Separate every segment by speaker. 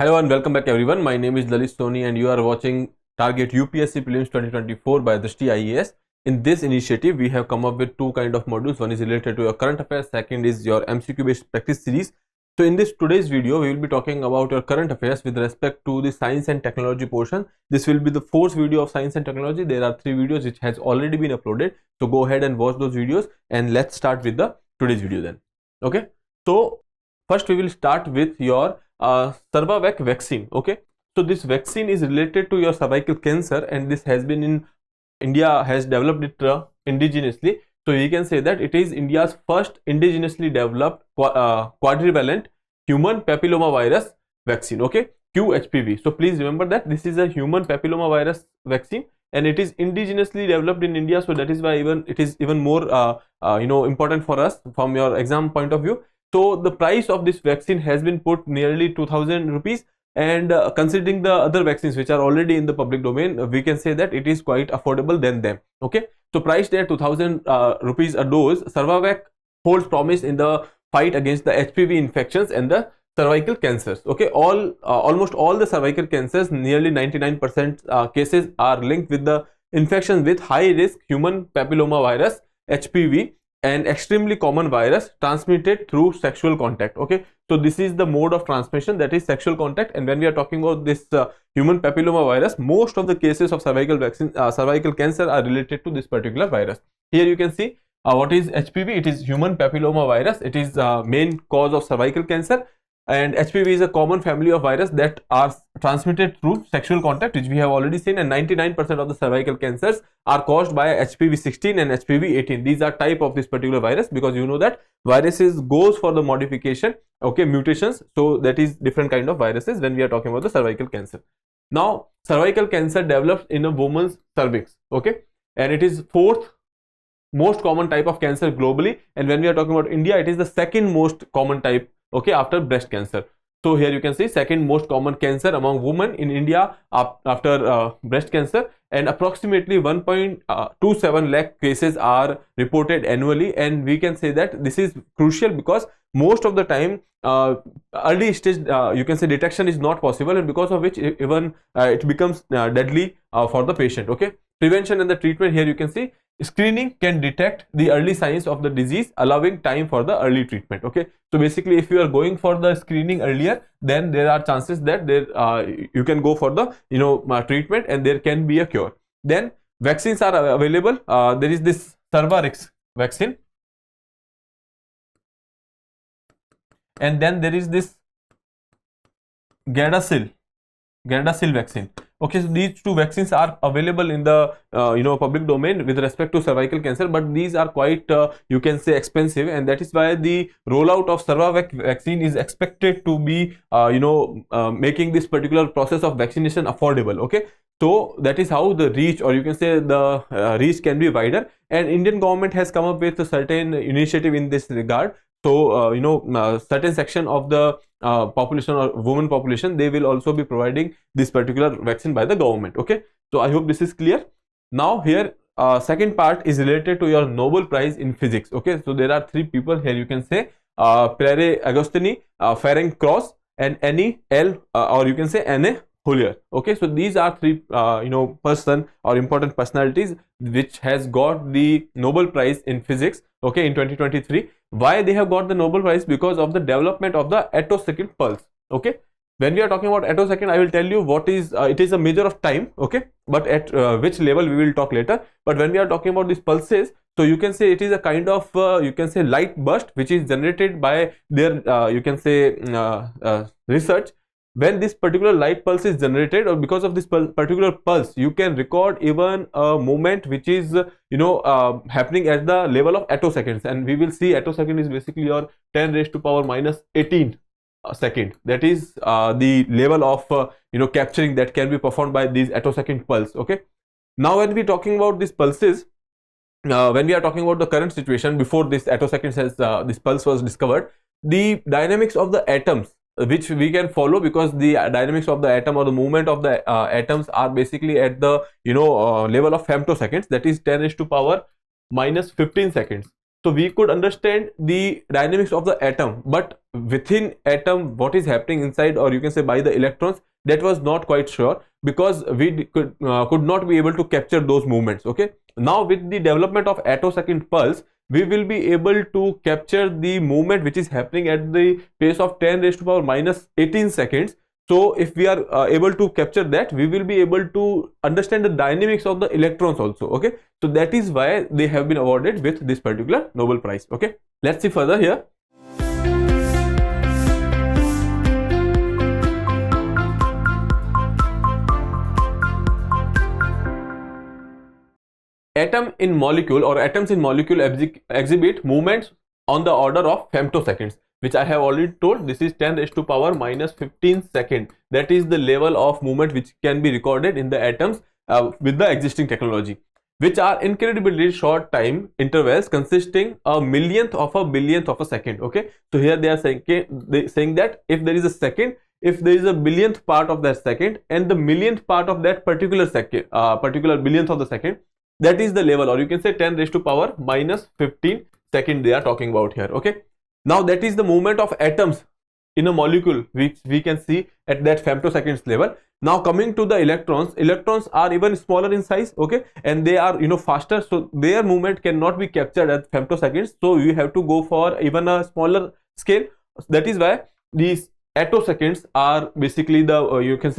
Speaker 1: Hello and welcome back everyone. My name is Lalit Soni and you are watching Target UPSC Prelims 2024 by Drishti IAS. In this initiative, we have come up with two kind of modules. One is related to your current affairs, second is your MCQ based practice series. So in this today's video, we will be talking about your current affairs with respect to the science and technology portion. This will be the fourth video of science and technology. There are 3 videos which has already been uploaded. So go ahead and watch those videos and let's start with the today's video then. Okay. So first we will start with your CERVAVAC vaccine. Okay, so this vaccine is related to your cervical cancer and this has been in India, has developed it indigenously. So you can say that it is India's first indigenously developed quadrivalent human papillomavirus vaccine. Okay, 𝐏𝐞 So please remember that this is a human papillomavirus vaccine and it is indigenously developed in India. So that is why it is even more important for us from your exam point of view. So the price of this vaccine has been put nearly 2000 rupees, and considering the other vaccines which are already in the public domain, we can say that it is quite affordable than them. Okay, so priced at 2000 rupees a dose, CERVAVAC holds promise in the fight against the HPV infections and the cervical cancers. Okay, almost all the cervical cancers, nearly 99% cases are linked with the infection with high risk human papillomavirus HPV, an extremely common virus transmitted through sexual contact. Okay, so this is the mode of transmission, that is sexual contact. And when we are talking about this human papillomavirus, most of the cases of cervical cancer are related to this particular virus. Here you can see what is HPV. It is human papillomavirus. It is main cause of cervical cancer, and HPV is a common family of virus that are transmitted through sexual contact, which we have already seen, and 99% of the cervical cancers are caused by HPV 16 and HPV 18. These are type of this particular virus, because you know that viruses goes for the modification, okay, mutations. So that is different kind of viruses when we are talking about the cervical cancer. Now cervical cancer develops in a woman's cervix, okay, and it is 4th most common type of cancer globally. And when we are talking about India, it is the 2nd most common type, okay, after breast cancer. So here you can see 2nd most common cancer among women in India after breast cancer, and approximately 1.27 lakh cases are reported annually. And we can say that this is crucial because most of the time early stage you can say detection is not possible, and because of which even it becomes deadly for the patient. Okay, prevention and the treatment, here you can see screening can detect the early signs of the disease, allowing time for the early treatment. Okay, so basically if you are going for the screening earlier, then there are chances that you can go for the treatment and there can be a cure. Then vaccines are available. There is this CERVAVAC vaccine, and then there is this 𝐏𝐸 vaccine. Okay, so these two vaccines are available in the public domain with respect to cervical cancer, but these are quite you can say expensive, and that is why the rollout of CERVAVAC vaccine is expected to be making this particular process of vaccination affordable. Okay, so that is how the reach, or you can say the reach, can be wider, and Indian government has come up with a certain initiative in this regard. So certain section of the population or women population, they will also be providing this particular vaccine by the government. Okay, so I hope this is clear. Now here second part is related to your Nobel Prize in Physics. Okay, so there are 3 people here, you can say Pierre Agostini, Ferenc Krauss, and Annie L or you can say Anne Hollier. Okay, so these are 3 person or important personalities which has got the Nobel Prize in Physics, okay, in 2023. Why they have got the Nobel Prize? Because of the development of the attosecond pulse. Okay, when we are talking about attosecond, I will tell you what is it is a measure of time. Okay, but at which level we will talk later. But when we are talking about these pulses, so you can say it is a kind of you can say light burst which is generated by their you can say research. When this particular light pulse is generated, or because of this particular pulse, you can record even a movement which is happening at the level of attoseconds. And we will see attosecond is basically your 10⁻⁻18 second. That is the level of capturing that can be performed by these attosecond pulse. Okay, now when we are talking about these pulses, when we are talking about the current situation, before this attoseconds has this pulse was discovered, the dynamics of the atoms which we can follow, because the dynamics of the atom or the movement of the atoms are basically at the level of femtoseconds, that is 10⁻⁻15 seconds. so we could understand the dynamics of the atom, but within atom what is happening inside, or you can say by the electrons, that was not quite sure, because we could not be able to capture those movements. Okay, now with the development of attosecond pulse, we will be able to capture the movement which is happening at the pace of 10 raised to power minus 18 seconds. So if we are able to capture that, we will be able to understand the dynamics of the electrons also. Okay, so that is why they have been awarded with this particular Nobel Prize. Okay, let's see further here. Atom in molecule, or atoms in molecule exhibit movements on the order of femtoseconds, which I have already told. This is 10 raised to power minus 15 second. That is the level of movement which can be recorded in the atoms with the existing technology, which are incredibly short time intervals consisting a millionth of a billionth of a second. Okay, so here they are saying that if there is a second, if there is a billionth part of that second and the millionth part of that particular second, particular billionth of the second, that is the level, or you can say 10 raised to power minus 15 second they are talking about here. Okay, now that is the movement of atoms in a molecule which we can see at that femtoseconds level. Now coming to the electrons, electrons are even smaller in size. Okay, and they are faster, so their movement cannot be captured at femtoseconds, so you have to go for even a smaller scale. That is why these attoseconds are basically the you can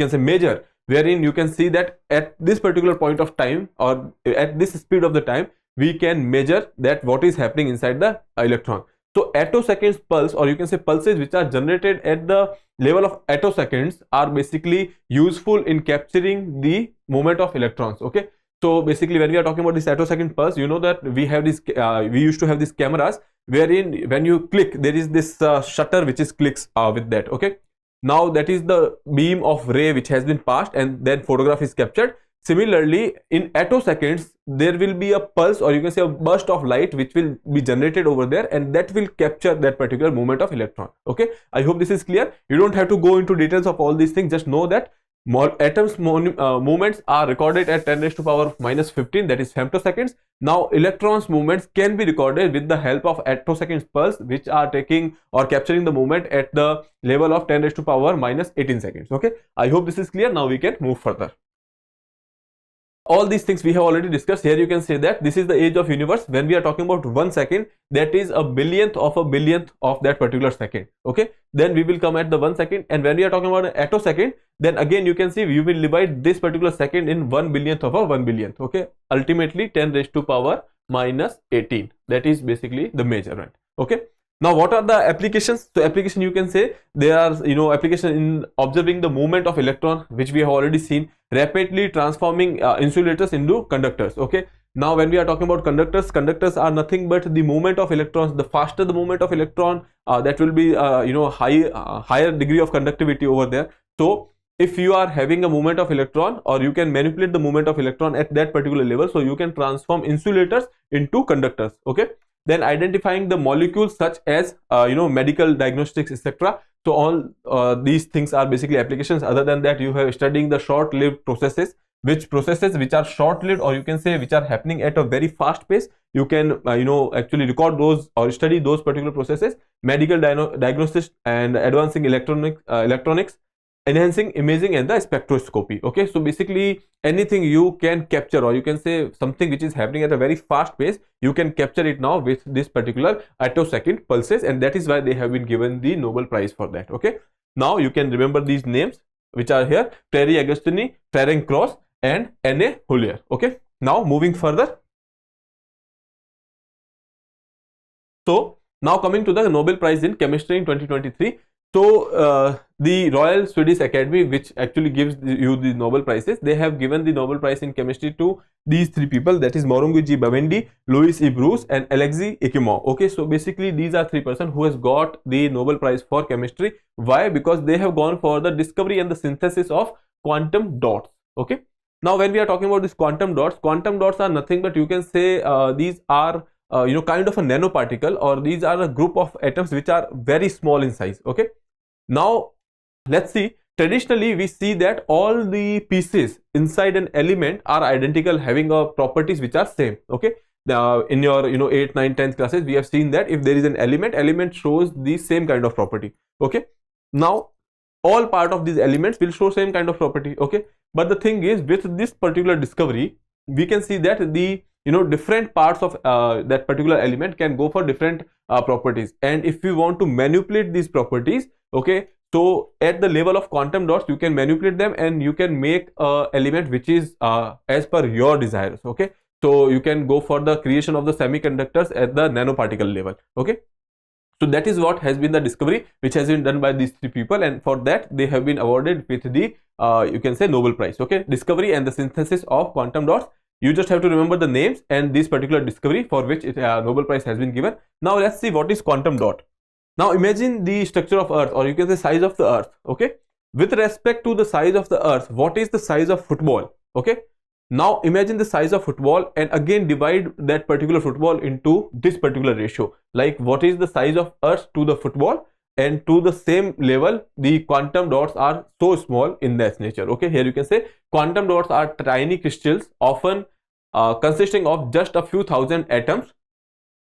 Speaker 1: say measure, wherein you can see that at this particular point of time, or at this speed of the time, we can measure that what is happening inside the electron. So attoseconds pulse, or you can say pulses which are generated at the level of attoseconds, are basically useful in capturing the movement of electrons. Okay, so basically when we are talking about this attosecond pulse, you know that we have this we used to have these cameras wherein when you click, there is this shutter which is clicks with that. Okay, now that is the beam of ray which has been passed, and then photograph is captured. Similarly, in attoseconds, there will be a pulse, or you can say a burst of light which will be generated over there, and that will capture that particular movement of electron. Okay, I hope this is clear. You don't have to go into details of all these things, just know that atoms movements are recorded at 10 raised to power minus 15, that is femtoseconds. Now electrons movements can be recorded with the help of attoseconds pulse, which are taking or capturing the movement at the level of 10 raised to power minus 18 seconds. Okay, I hope this is clear. Now we can move further. All these things we have already discussed. Here you can say that this is the age of universe. When we are talking about 1 second, that is a billionth of that particular second. Okay, then we will come at the 1 second, and when we are talking about an attosecond, then again you can see we will divide this particular second in 1 billionth of a 1 billionth. Okay, ultimately 10 raised to power minus 18. That is basically the measurement. Okay, now what are the applications? So application, you can say there are application in observing the movement of electron, which we have already seen, rapidly transforming insulators into conductors. Okay, now when we are talking about conductors are nothing but the movement of electrons. The faster the movement of electron, that will be higher degree of conductivity over there. So if you are having a movement of electron, or you can manipulate the movement of electron at that particular level, so you can transform insulators into conductors. Okay, then identifying the molecules such as medical diagnostics, etc. So all these things are basically applications. Other than that, you have studying the short-lived processes, which are short-lived, or you can say which are happening at a very fast pace. You can actually record those or study those particular processes. Medical diagnostics and advancing electronics, enhancing imaging, and the spectroscopy. Okay, so basically anything you can capture, or you can say something which is happening at a very fast pace, you can capture it now with this particular attosecond pulses, and that is why they have been given the Nobel Prize for that. Okay, now you can remember these names which are here: Terry Agostini, Ferenc Krauss, and N.A. Hullier. Okay, now moving further. So now coming to the Nobel Prize in Chemistry in 2023. So the Royal Swedish Academy, which actually gives you the Nobel Prizes, they have given the Nobel Prize in Chemistry to these three people, that is Morungi G. Bawendi, Louis E. Bruce, and 𝐿𝐥𝐒 𝐏𝐻𝐒. Okay, so basically these are three persons who has got the Nobel Prize for Chemistry. Why? Because they have gone for the discovery and the synthesis of quantum dots. Okay, now when we are talking about these quantum dots are nothing but, you can say these are kind of a nanoparticle, or these are a group of atoms which are very small in size. Okay, now let's see. Traditionally we see that all the pieces inside an element are identical, having properties which are same. Okay, in your 8, 9, 10th classes, we have seen that if there is an element shows the same kind of property. Okay, now all part of these elements will show same kind of property. Okay, but the thing is, with this particular discovery, we can see that the different parts of that particular element can go for different properties, and if we want to manipulate these properties, okay, so at the level of quantum dots you can manipulate them, and you can make a element which is as per your desires. Okay, so you can go for the creation of the semiconductors at the nanoparticle level. Okay, so that is what has been the discovery which has been done by these three people, and for that they have been awarded with the you can say Nobel Prize. Okay, discovery and the synthesis of quantum dots. You just have to remember the names and this particular discovery for which Nobel Prize has been given. Now let's see what is quantum dot. Now imagine the structure of Earth, or you can say size of the Earth. Okay, with respect to the size of the Earth, what is the size of football? Okay, now imagine the size of football and again divide that particular football into this particular ratio. Like what is the size of Earth to the football, and to the same level the quantum dots are so small in their nature. Okay, here you can say quantum dots are tiny crystals, often consisting of just a few thousand atoms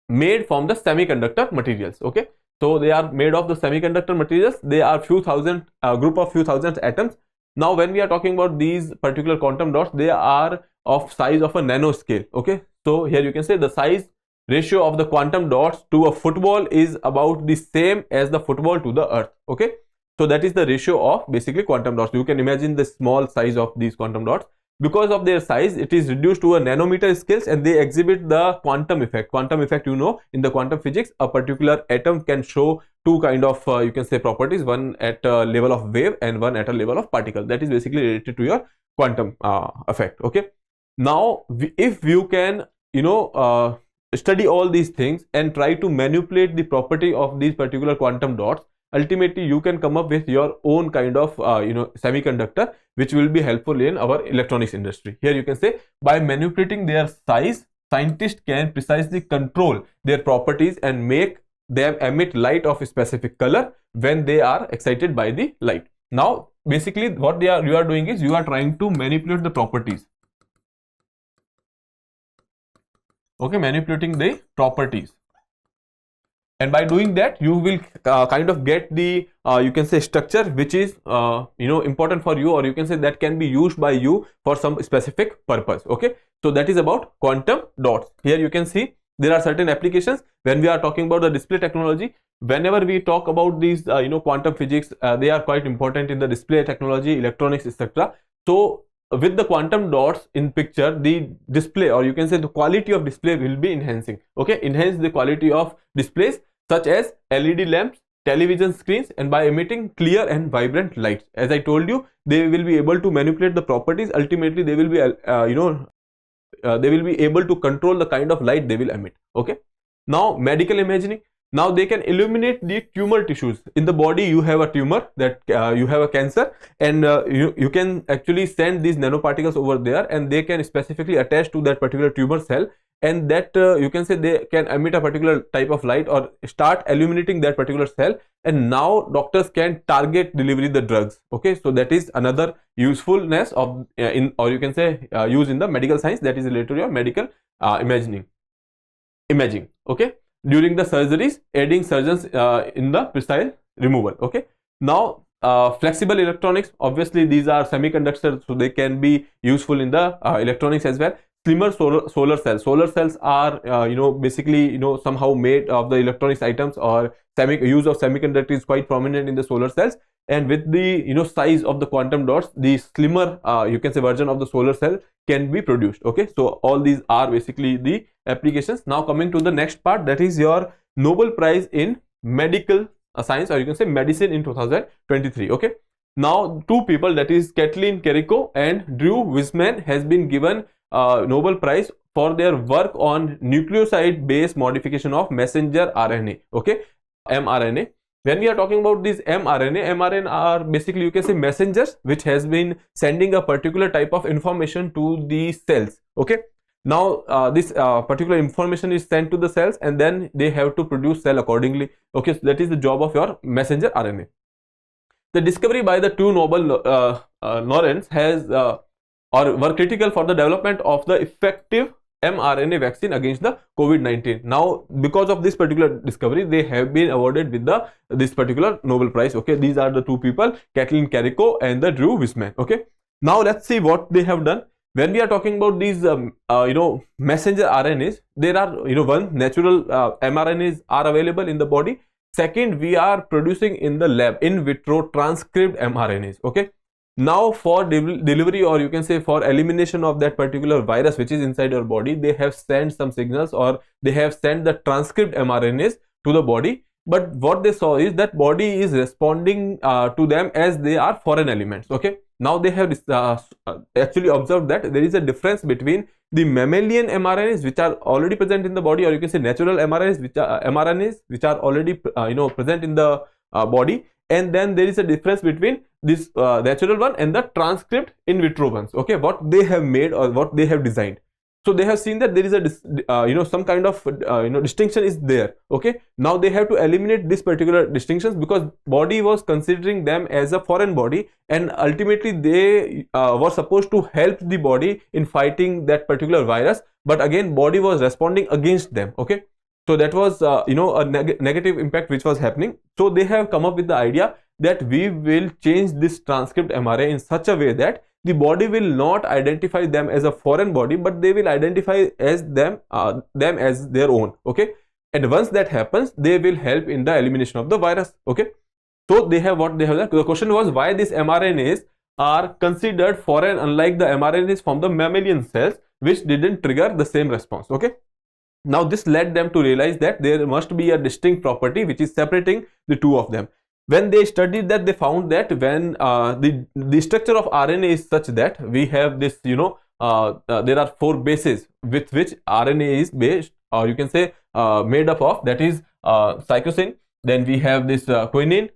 Speaker 1: made from the semiconductor materials. Okay, so they are made of the semiconductor materials. They are few thousand group of few thousand atoms. Now when we are talking about these particular quantum dots, they are of size of a nanoscale. Okay, so here you can say the size ratio of the quantum dots to a football is about the same as the football to the Earth. Okay, so that is the ratio of basically quantum dots. You can imagine the small size of these quantum dots. Because of their size, it is reduced to a nanometer scales, and they exhibit the quantum effect. Quantum effect, in the quantum physics, a particular atom can show two kind of you can say properties, one at a level of wave and one at a level of particle. That is basically related to your quantum effect. Okay, now if you can study all these things and try to manipulate the property of these particular quantum dots, ultimately you can come up with your own kind of semiconductor which will be helpful in our electronics industry. Here you can say by manipulating their size, scientists can precisely control their properties and make them emit light of a specific color when they are excited by the light. Now basically what you are doing is you are trying to manipulate the properties. Okay, manipulating the properties, and by doing that you will kind of get the you can say structure which is important for you, or you can say that can be used by you for some specific purpose. Okay, so that is about quantum dots. Here you can see there are certain applications when we are talking about the display technology. Whenever we talk about these quantum physics, they are quite important in the display technology, electronics, etc. So with the quantum dots in picture, the display, or you can say the quality of display will be enhancing. Okay, enhance the quality of displays such as LED lamps, television screens, and by emitting clear and vibrant lights. As I told you, they will be able to manipulate the properties. Ultimately they will be they will be able to control the kind of light they will emit. Okay, now medical imaging. Now they can illuminate the tumor tissues in the body. You have a tumor, that you have a cancer, and you can actually send these nanoparticles over there, and they can specifically attach to that particular tumor cell, and that you can say they can emit a particular type of light or start illuminating that particular cell, and now doctors can target delivery the drugs. Okay, so that is another usefulness of or you can say use in the medical science, that is related to your medical imaging. Okay, during the surgeries, aiding surgeons in the precise removal. Okay, now flexible electronics, obviously these are semiconductors, so they can be useful in the electronics as well. Slimmer solar cells. Solar cells are basically somehow made of the electronics items, or use of semiconductor is quite prominent in the solar cells, and with the size of the quantum dots, the slimmer you can say version of the solar cell can be produced. Okay, so all these are basically the applications. Now coming to the next part, that is your Nobel Prize in medical science, or you can say medicine in 2023. Okay, now two people, that is 𝐈𝐀𝐒 𝐏𝐫𝐞𝐥𝐢𝐬 and Drew Weissman, has been given Nobel Prize for their work on nucleoside based modification of messenger RNA. Okay, mRNA. When we are talking about this mRNA are basically, you can say, messengers which has been sending a particular type of information to the cells. Okay, now this particular information is sent to the cells, and then they have to produce cell accordingly. Okay, so that is the job of your messenger RNA. The discovery by the two Nobel laureates has or were critical for the development of the effective mRNA vaccine against the COVID-19. Now, because of this particular discovery, they have been awarded with this particular Nobel Prize. Okay, these are the two people, 𝐏𝐤 𝐏𝐫𝐞 and the Drew Weissman. Okay, now let's see what they have done. When we are talking about these messenger RNAs, there are one, natural mRNAs are available in the body. Second, we are producing in the lab in vitro transcribed mRNAs. Okay, now for delivery, or you can say for elimination of that particular virus which is inside your body, they have sent some signals, or they have sent the transcribed mRNAs to the body. But what they saw is that body is responding to them as they are foreign elements. Okay, now they have actually observed that there is a difference between the mammalian mRNAs which are already present in the body, or you can say natural mRNAs which are already present in the body, and then there is a difference between this natural one and the transcript in vitro ones. Okay, what they have made or what they have designed. So they have seen that there is a some kind of distinction is there. Okay, now they have to eliminate this particular distinctions, because body was considering them as a foreign body, and ultimately they were supposed to help the body in fighting that particular virus, but again body was responding against them. Okay, so that was a negative impact which was happening. So they have come up with the idea that we will change this transcript mRNA in such a way that the body will not identify them as a foreign body, but they will identify as them as their own. Okay, and once that happens, they will help in the elimination of the virus. Okay, so they have what they have done. The question was why these mRNAs are considered foreign, unlike the mRNAs from the mammalian cells which didn't trigger the same response. Okay, now this led them to realize that there must be a distinct property which is separating the two of them. When they studied that, they found that when the structure of RNA is such that we have this, there are 4 bases with which RNA is based, or you can say made up of, that is cytosine, then we have this quinine,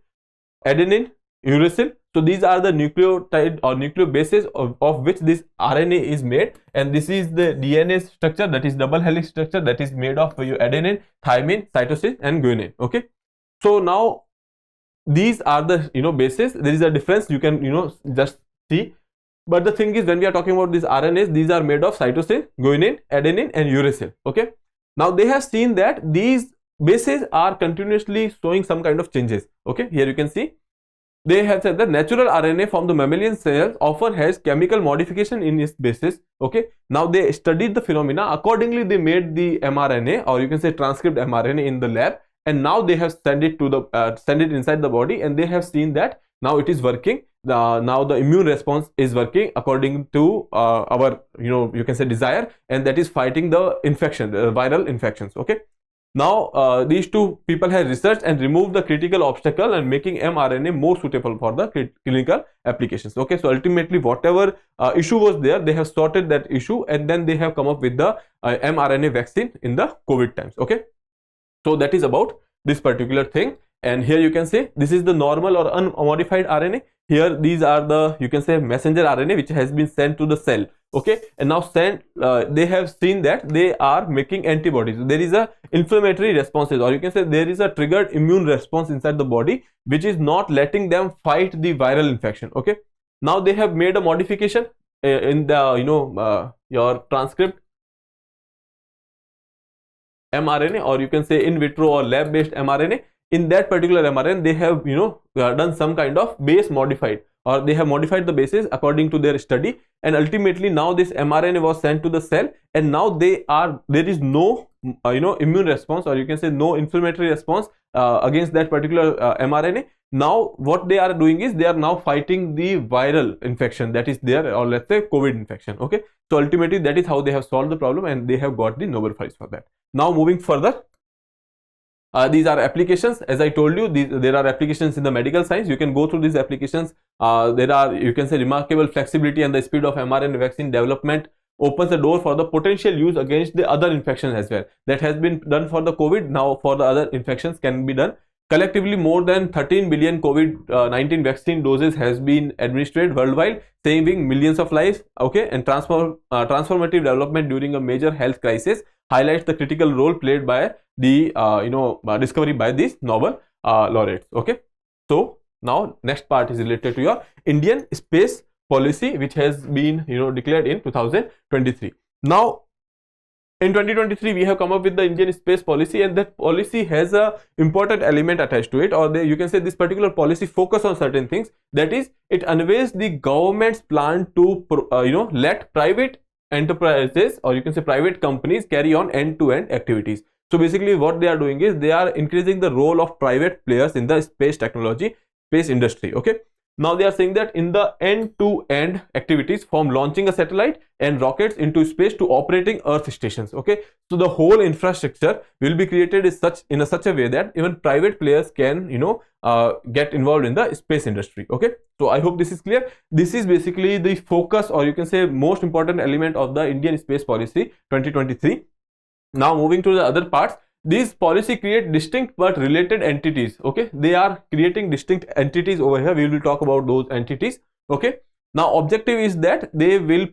Speaker 1: adenine, uracil. So these are the nucleotide or nucleobases of which this RNA is made, and this is the DNA structure, that is double helix structure, that is made of adenine, thymine, cytosine and guanine. Okay, so now these are the bases. There is a difference, you can just see, but the thing is, when we are talking about these RNAs, these are made of cytosine, guanine, adenine and uracil. Okay, now they have seen that these bases are continuously showing some kind of changes. Okay, here you can see they have said that natural RNA from the mammalian cells often has chemical modification in its bases. Okay, now they studied the phenomena. Accordingly, they made the mRNA, or you can say transcript mRNA, in the lab, and now they have sent it to the send it inside the body, and they have seen that now it is working. Now the immune response is working according to our you can say desire, and that is fighting the infection, the viral infections. Okay, now these two people have researched and removed the critical obstacle and making mRNA more suitable for the clinical applications. Okay, so ultimately whatever issue was there, they have sorted that issue, and then they have come up with the mRNA vaccine in the COVID times. Okay, so that is about this particular thing. And here you can say this is the normal or unmodified RNA. Here these are the, you can say, messenger RNA which has been sent to the cell. Okay, and now they have seen that they are making antibodies. There is a inflammatory responses, or you can say there is a triggered immune response inside the body which is not letting them fight the viral infection. Okay, now they have made a modification in the your transcript mRNA, or you can say in vitro or lab based mRNA. In that particular mRNA, they have done some kind of base modified, or they have modified the bases according to their study, and ultimately now this mRNA was sent to the cell, and now there is no immune response, or you can say no inflammatory response against that particular mRNA. Now what they are doing is they are now fighting the viral infection that is there, or let's say COVID infection. Okay, so ultimately that is how they have solved the problem, and they have got the Nobel Prize for that. Now moving further, these are applications. As I told you, there are applications in the medical science. You can go through these applications. There are, you can say, remarkable flexibility, and the speed of mRNA vaccine development opens the door for the potential use against the other infections as well. That has been done for the COVID. Now for the other infections can be done. Collectively, more than 13 billion COVID-19 vaccine doses has been administered worldwide, saving millions of lives. Okay, and transformative development during a major health crisis highlights the critical role played by the discovery by these Nobel laureates. Okay, so now next part is related to your Indian space policy, which has been declared in 2023. Now In 2023, we have come up with the Indian space policy, and that policy has a important element attached to it, or you can say this particular policy focus on certain things. That is, it unveils the government's plan to let private enterprises, or you can say private companies, carry on end-to-end activities. So basically what they are doing is they are increasing the role of private players in the space technology, space industry. Okay, now they are saying that in the end-to-end activities, from launching a satellite and rockets into space to operating Earth stations. Okay, so the whole infrastructure will be created in such a way that even private players can get involved in the space industry. Okay, so I hope this is clear. This is basically the focus, or you can say most important element of the Indian space policy 2023. Now moving to the other parts, these policy create distinct but related entities. Okay, they are creating distinct entities over here. We will talk about those entities. Okay, now objective is that they will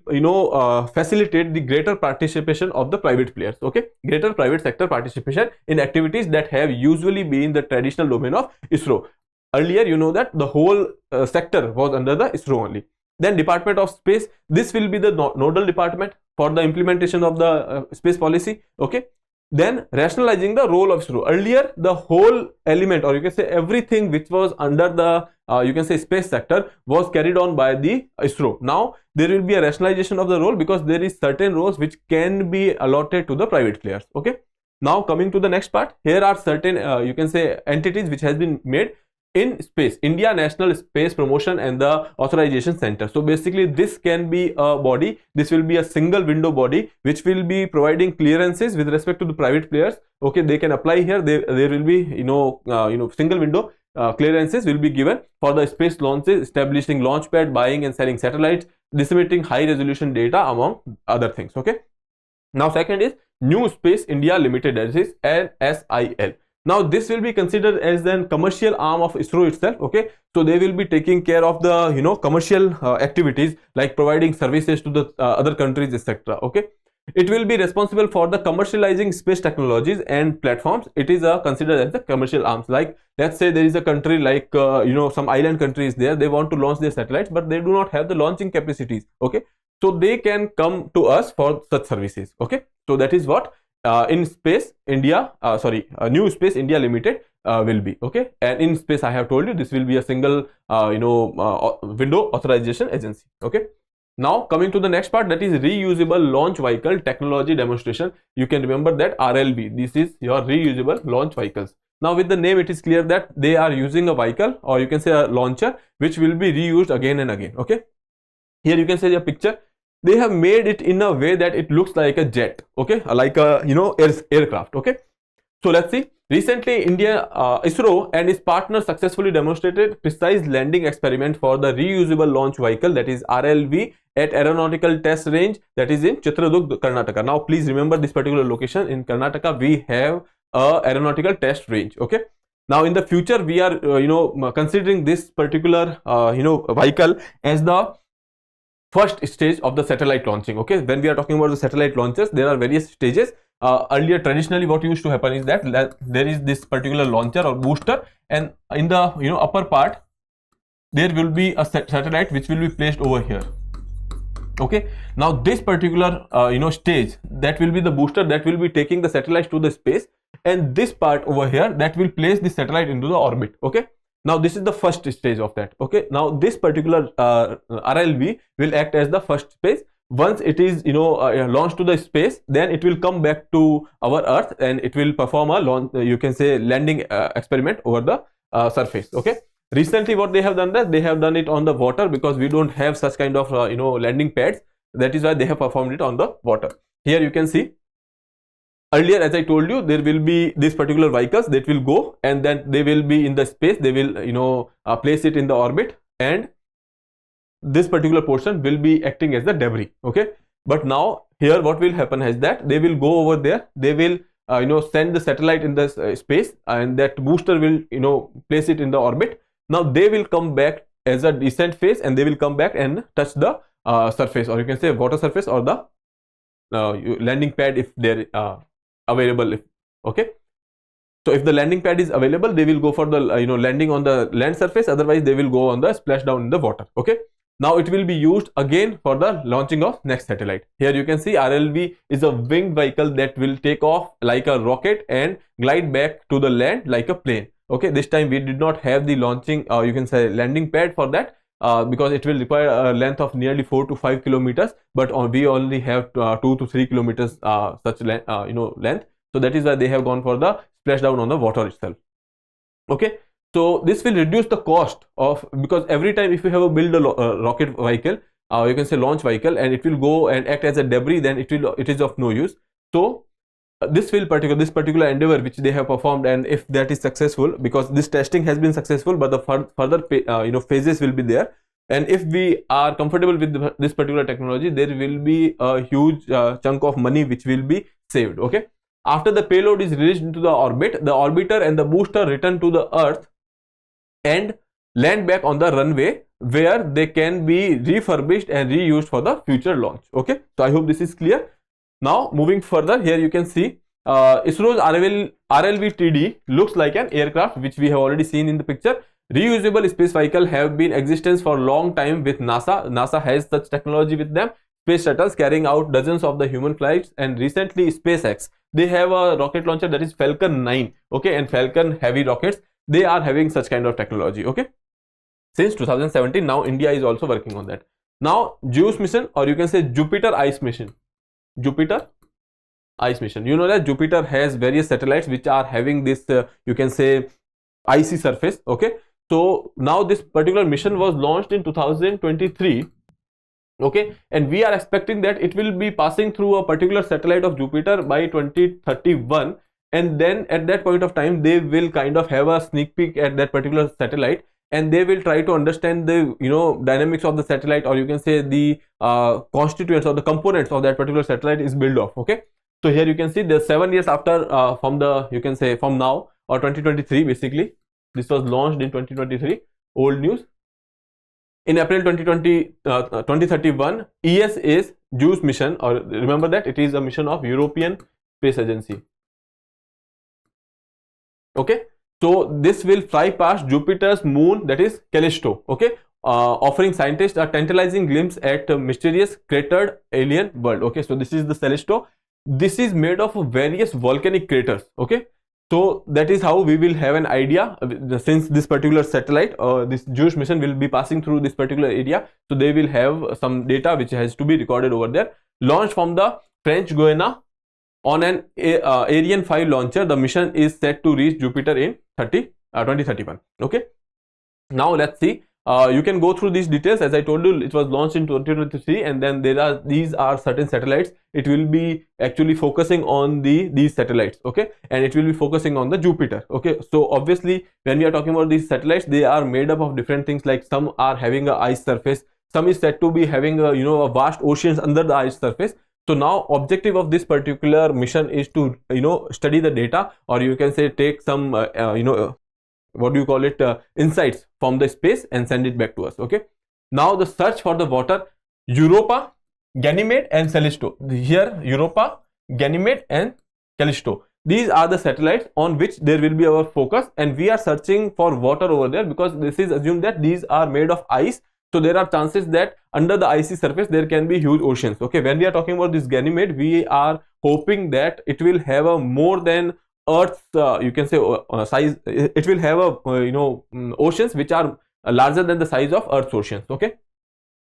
Speaker 1: facilitate the greater participation of the private players. Okay, greater private sector participation in activities that have usually been the traditional domain of ISRO. Earlier, you know that the whole sector was under the ISRO only. Then Department of Space, this will be the nodal department for the implementation of the space policy. Okay, then rationalizing the role of ISRO. Earlier, the whole element, or you can say everything which was under the you can say space sector, was carried on by the ISRO. Now there will be a rationalization of the role, because there is certain roles which can be allotted to the private players. Okay, now coming to the next part, here are certain you can say entities which has been made in space: India National Space Promotion and the Authorization Center. So basically this can be a body, this will be a single window body which will be providing clearances with respect to the private players. Okay, they can apply here. There will be single window clearances will be given for the space launches, establishing launch pad, buying and selling satellites, disseminating high resolution data, among other things. Okay, now second is New Space India Limited, that is NSIL. Now this will be considered as an commercial arm of ISRO itself. Okay, so they will be taking care of the commercial activities, like providing services to the other countries, etc. Okay, it will be responsible for the commercializing space technologies and platforms. It is considered as the commercial arms. Like, let's say there is a country like some island country is there, they want to launch their satellites, but they do not have the launching capacities. Okay, so they can come to us for such services. Okay, so that is what in Space India, New Space India Limited will be. Okay, and in space, I have told you, this will be a single window authorization agency. Okay, now coming to the next part, that is Reusable Launch Vehicle Technology Demonstration. You can remember that RLV, this is your reusable launch vehicles. Now with the name, it is clear that they are using a vehicle, or you can say a launcher, which will be reused again and again. Okay, here you can see a picture. They have made it in a way that it looks like a jet. Okay, like a aircraft. Okay, so let's see. Recently, ISRO and its partners successfully demonstrated precise landing experiment for the reusable launch vehicle, that is RLV, at aeronautical test range, that is in Chitradurg, Karnataka. Now please remember this particular location in Karnataka. We have a aeronautical test range. Okay, now in the future we are considering this particular vehicle as the first stage of the satellite launching. Okay, when we are talking about the satellite launches, there are various stages. Earlier, traditionally, what used to happen is that there is this particular launcher or booster, and in the upper part, there will be a satellite which will be placed over here. Okay, now this particular stage, that will be the booster that will be taking the satellites to the space, and this part over here, that will place the satellite into the orbit. Okay, now this is the first stage of that. Okay, now this particular RLV will act as the first phase. Once it is launched to the space, then it will come back to our Earth and it will perform a landing experiment over the surface. Okay, recently what they have done, that they have done it on the water, because we don't have such kind of landing pads. That is why they have performed it on the water. Here you can see, earlier, as I told you, there will be these particular vehicles that will go, and then they will be in the space. They will place it in the orbit, and this particular portion will be acting as the debris. Okay, but now here what will happen is that they will go over there, they will send the satellite in the space, and that booster will place it in the orbit. Now they will come back as a descent phase, and they will come back and touch the surface, or you can say water surface, or the landing pad if they're available. Okay, so if the landing pad is available, they will go for the landing on the land surface. Otherwise they will go on the splashdown in the water. Okay, Now it will be used again for the launching of next satellite. Here you can see RLV is a winged vehicle that will take off like a rocket and glide back to the land like a plane. Okay, this time we did not have the launching, you can say landing pad for that, because it will require a length of nearly 4 to 5 kilometers, but we only have 2 to 3 kilometers such length. So that is why they have gone for the splashdown on the water itself. Okay, so this will reduce the cost of, because every time if you have a build a rocket vehicle, you can say launch vehicle, and it will go and act as a debris, then it is of no use. So this particular endeavor which they have performed, and if that is successful, because this testing has been successful, but the further phases will be there, and if we are comfortable with this particular technology, there will be a huge chunk of money which will be saved. Okay, after the payload is released into the orbit, the orbiter and the booster return to the Earth and land back on the runway, where they can be refurbished and reused for the future launch. Okay, so I hope this is clear. Now moving further, here you can see ISRO's RLV-TD looks like an aircraft, which we have already seen in the picture. Reusable space vehicle have been in existence for a long time with NASA. NASA has such technology with them. Space shuttles carrying out dozens of the human flights, and recently SpaceX, they have a rocket launcher that is Falcon 9. Okay, and Falcon Heavy rockets, they are having such kind of technology. Okay, since 2017, now India is also working on that. Now JUICE mission, or you can say Jupiter Ice mission. Jupiter Ice mission, you know that Jupiter has various satellites which are having this you can say icy surface. Okay, so now this particular mission was launched in 2023. Okay, and we are expecting that it will be passing through a particular satellite of Jupiter by 2031, and then at that point of time they will kind of have a sneak peek at that particular satellite, and they will try to understand the dynamics of the satellite, or you can say the constituents or the components of that particular satellite is built of. Okay, so here you can see the 7 years after from the, you can say from now, or 2023 basically, this was launched in 2023, old news. In April 2031, ESA's JUICE mission, or remember that it is a mission of European Space Agency. Okay, so this will fly past Jupiter's moon, that is Callisto. Okay, offering scientists a tantalizing glimpse at a mysterious cratered alien world. Okay, so this is the Callisto. This is made of various volcanic craters. Okay, so that is how we will have an idea, since this particular satellite, this JUICE mission will be passing through this particular area, so they will have some data which has to be recorded over there. Launched from the French Guiana on an Ariane 5 launcher, the mission is set to reach Jupiter in 2031. Okay, now let's see. You can go through these details. As I told you, it was launched in 2023, and then these are certain satellites. It will be actually focusing on these satellites. Okay, and it will be focusing on the Jupiter. Okay, so obviously when we are talking about these satellites, they are made up of different things, like some are having a ice surface, some is said to be having a a vast oceans under the ice surface. So now objective of this particular mission is to study the data, or you can say take some what do you call it, insights from the space and send it back to us. Okay, now the search for the water, Europa, Ganymede and Callisto. Here Europa, Ganymede and Callisto, these are the satellites on which there will be our focus, and we are searching for water over there, because this is assumed that these are made of ice. So there are chances that under the icy surface there can be huge oceans. Okay, when we are talking about this Ganymede, we are hoping that it will have a more than Earth's you can say size. It will have a oceans which are larger than the size of Earth's oceans. Okay,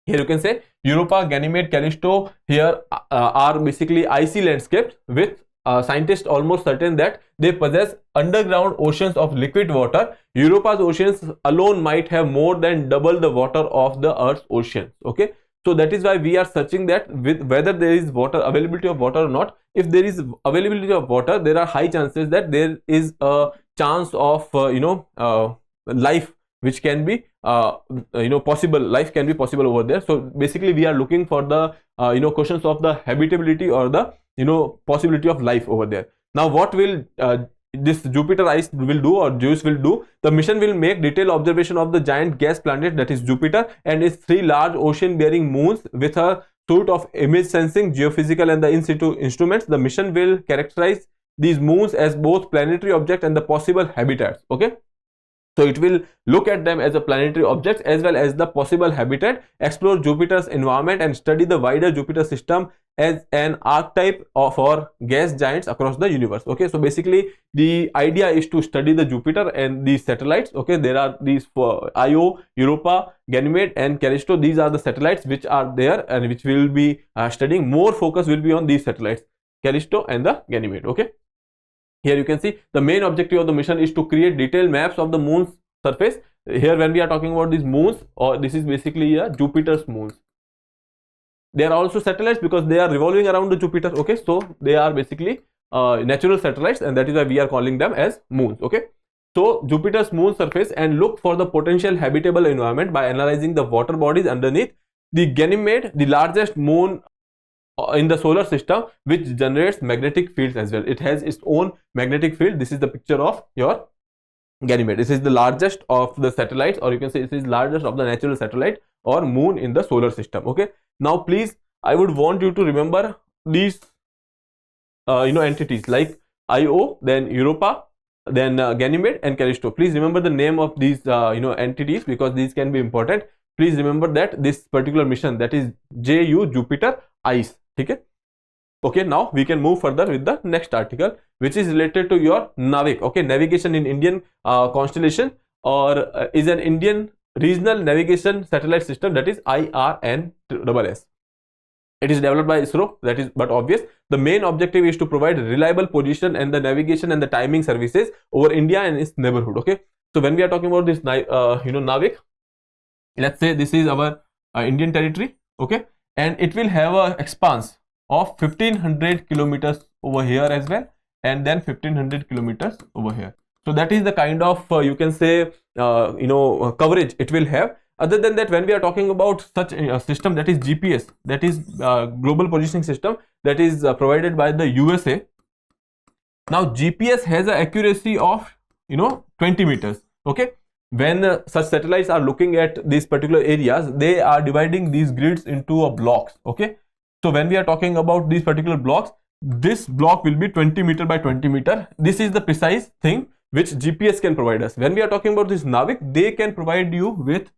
Speaker 1: here you can say Europa, Ganymede, Callisto, here are basically icy landscapes with scientists almost certain that they possess underground oceans of liquid water. Europa's oceans alone might have more than double the water of the Earth's oceans. Okay, so that is why we are searching that with whether there is availability of water or not. If there is availability of water, there are high chances that there is a chance of life which can be possible. Life can be possible over there. So basically we are looking for the questions of the habitability or the possibility of life over there. Now what will this Jupiter ice will do, or JUICE will do? The mission will make detailed observation of the giant gas planet, that is Jupiter, and its 3 large ocean bearing moons with a suite of image sensing, geophysical and the in situ instruments. The mission will characterize these moons as both planetary objects and the possible habitats. Okay, So it will look at them as a planetary objects as well as the possible habitat, explore Jupiter's environment and study the wider Jupiter system as an archetype for gas giants across the universe. Okay, so basically the idea is to study the Jupiter and these satellites. Okay, there are these Io, Europa, Ganymede and Callisto. These are the satellites which are there and which we will be studying. More focus will be on these satellites, Callisto and the Ganymede. Okay. Here you can see the main objective of the mission is to create detailed maps of the moon's surface. Here when we are talking about these moons, or this is basically Jupiter's moons. They are also satellites because they are revolving around the Jupiter. Okay, so they are basically natural satellites, and that is why we are calling them as moons. Okay, so Jupiter's moon surface and look for the potential habitable environment by analyzing the water bodies underneath. The Ganymede, the largest moon in the solar system, which generates magnetic fields as well. It has its own magnetic field. This is the picture of your Ganymede. This is the largest of the satellites, or you can say it is largest of the natural satellite or moon in the solar system. Okay, now please, I would want you to remember these entities like Io, then Europa, then Ganymede and Callisto. Please remember the name of these entities because these can be important. Please remember that this particular mission, that is JU Jupiter ICE. Okay, now we can move further with the next article, which is related to your NavIC. Okay, navigation in Indian constellation, or is an Indian regional navigation satellite system, that is IRNSS. It is developed by ISRO, that is but obvious. The main objective is to provide reliable position and the navigation and the timing services over India and its neighborhood. Okay, so when we are talking about this NavIC, let's say this is our Indian territory. Okay, and it will have a expanse of 1500 kilometers over here as well, and then 1500 kilometers over here. So that is the kind of you can say coverage it will have. Other than that, when we are talking about such a system, that is GPS, that is global positioning system, that is provided by the USA. Now GPS has an accuracy of 20 meters. Okay, when such satellites are looking at these particular areas, they are dividing these grids into a blocks. Okay, so when we are talking about these particular blocks, this block will be 20 meter by 20 meter. This is the precise thing which GPS can provide us. When we are talking about this NavIC, they can provide you with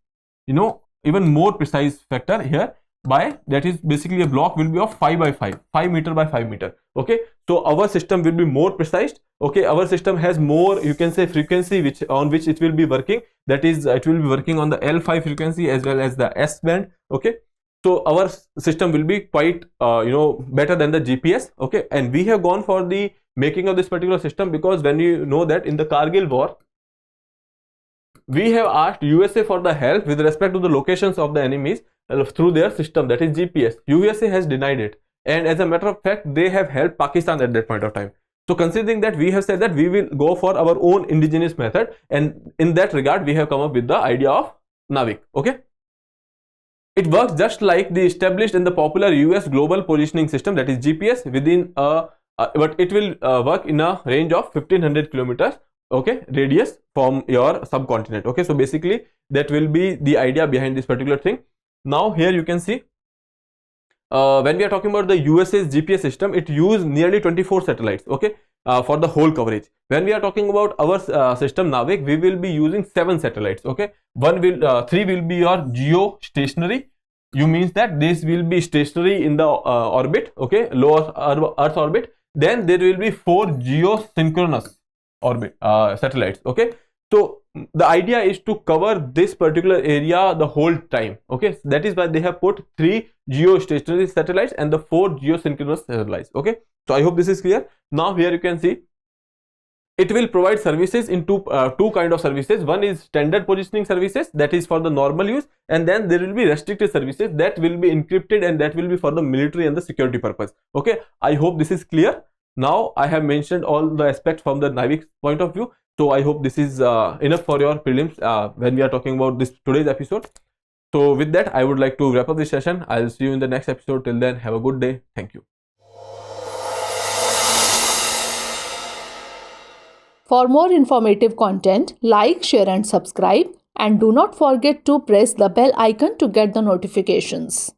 Speaker 1: even more precise factor here, by that is basically a block will be of 5 by 5, 5 meter by 5 meter. Okay, so our system will be more precise. Okay, our system has more, you can say, frequency on which it will be working, that is it will be working on the L5 frequency as well as the S band. Okay, so our system will be quite better than the GPS. Okay, and we have gone for the making of this particular system because when you know that in the Kargil war, we have asked USA for the help with respect to the locations of the enemies through their system, that is GPS. USA has denied it, and as a matter of fact, they have helped Pakistan at that point of time. So considering that, we have said that we will go for our own indigenous method, and in that regard we have come up with the idea of NavIC. Okay, it works just like the established in the popular US global positioning system, that is GPS, within but it will work in a range of 1500 kilometers. Okay, radius from your subcontinent. Okay, so basically that will be the idea behind this particular thing. Now here you can see when we are talking about the USA's GPS system, it used nearly 24 satellites. Okay, for the whole coverage. When we are talking about our system NavIC, we will be using 7 satellites. Okay, 3 will be your geostationary. You means that this will be stationary in the orbit. Okay, low Earth orbit. Then there will be 4 geosynchronous orbit satellites. Okay, so the idea is to cover this particular area the whole time. Okay, so that is why they have put 3 geostationary satellites and the 4 geosynchronous satellites. Okay, so I hope this is clear. Now here you can see it will provide services in two kind of services. One is standard positioning services, that is for the normal use, and then there will be restricted services that will be encrypted, and that will be for the military and the security purpose. Okay, I hope this is clear. Now I have mentioned all the aspects from the NavIC point of view, so I hope this is enough for your prelims when we are talking about this today's episode. So with that, I would like to wrap up this session. I'll see you in the next episode. Till then, have a good day. Thank you.
Speaker 2: For more informative content, like, share and subscribe, and do not forget to press the bell icon to get the notifications.